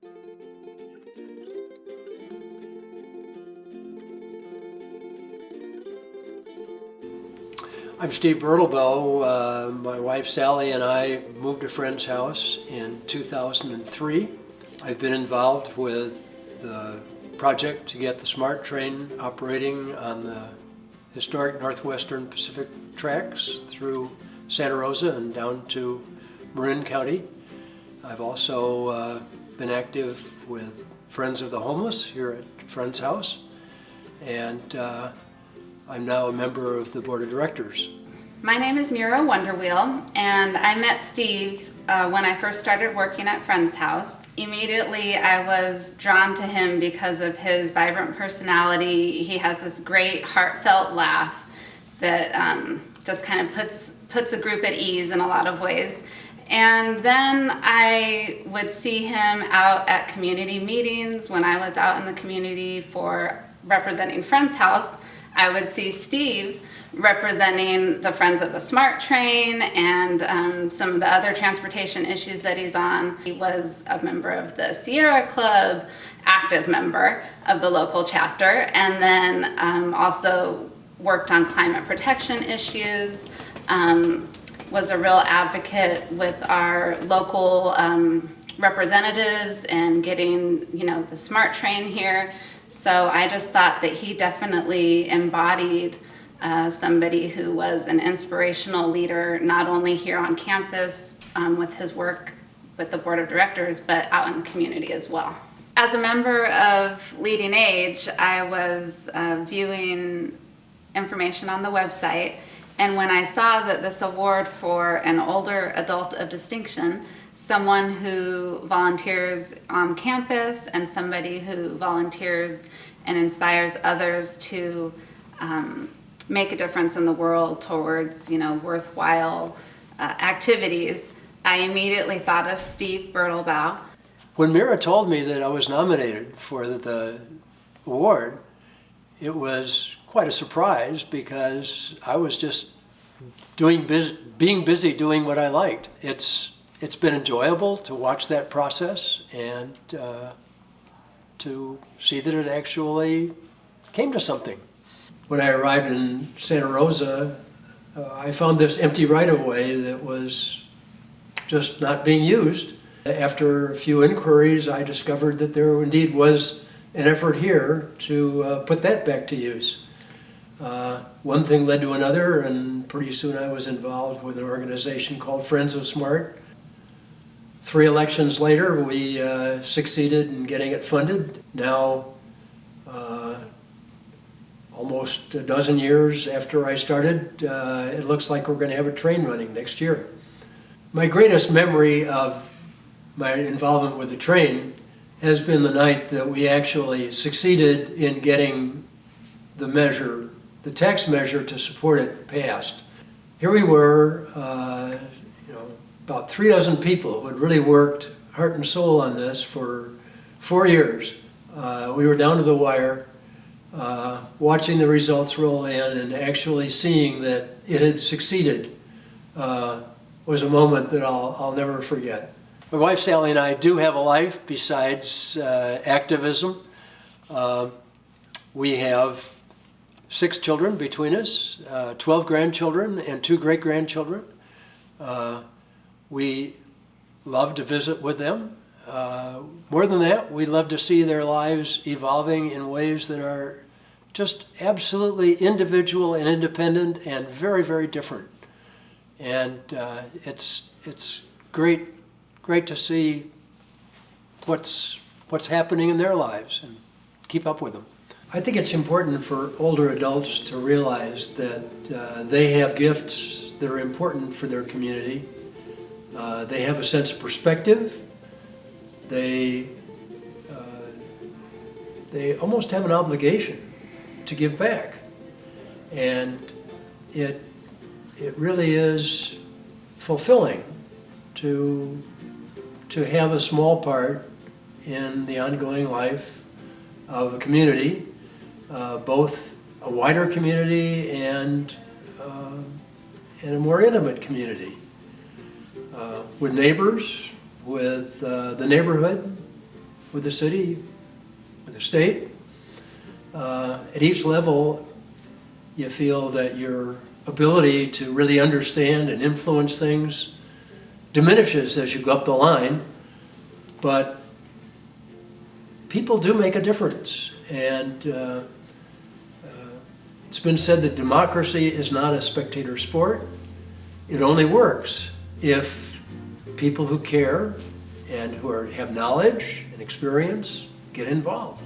I'm Steve Birdlebough. My wife Sally and I moved to Friend's house in 2003. I've been involved with the project to get the SMART train operating on the historic Northwestern Pacific tracks through Santa Rosa and down to Marin County. I've also been active with Friends of the Homeless here at Friend's house, and I'm now a member of the board of directors. My name is Mira, Wonderwheel, and I met Steve when I first started working at Friend's house. Immediately I was drawn to him because of his vibrant personality. He has this great heartfelt laugh that just kind of puts a group at ease in a lot of ways. And then I would see him out at community meetings. When I was out in the community for representing Friend's house, I would see Steve representing the Friends of the SMART train and some of the other transportation issues that he's on. He was a member of the Sierra Club, active member of the local chapter, and then also worked on climate protection issues, was a real advocate with our local representatives and getting, the SMART train here. So I just thought that he definitely embodied somebody who was an inspirational leader, not only here on campus with his work with the board of directors, but out in the community as well. As a member of Leading Age, I was viewing information on the website, and when I saw that this award for an older adult of distinction, someone who volunteers on campus and somebody who volunteers and inspires others to make a difference in the world towards, worthwhile activities, I immediately thought of Steve Birdlebough. When Mira told me that I was nominated for the award, it was quite a surprise because I was just being busy doing what I liked. It's been enjoyable to watch that process and to see that it actually came to something. When I arrived in Santa Rosa, I found this empty right-of-way that was just not being used. After a few inquiries, I discovered that there indeed was an effort here to put that back to use. One thing led to another, and pretty soon I was involved with an organization called Friends of SMART. 3 elections later, we succeeded in getting it funded. Now, almost a dozen years after I started, it looks like we're going to have a train running next year. My greatest memory of my involvement with the train has been the night that we actually succeeded in getting the tax measure to support it passed. Here we were, about 3 dozen people who had really worked heart and soul on this for 4 years. We were down to the wire, watching the results roll in and actually seeing that it had succeeded was a moment that I'll never forget. My wife Sally and I do have a life besides activism. We have 6 children between us, 12 grandchildren and 2 great-grandchildren. We love to visit with them. More than that, we love to see their lives evolving in ways that are just absolutely individual and independent and very, very different. And it's great to see what's happening in their lives and keep up with them. I think it's important for older adults to realize that they have gifts that are important for their community. They have a sense of perspective. They almost have an obligation to give back. And it really is fulfilling to have a small part in the ongoing life of a community, both a wider community and a more intimate community, with neighbors, with the neighborhood, with the city, with the state. At each level, you feel that your ability to really understand and influence things diminishes as you go up the line, but people do make a difference. And it's been said that democracy is not a spectator sport. It only works if people who care and who have knowledge and experience get involved.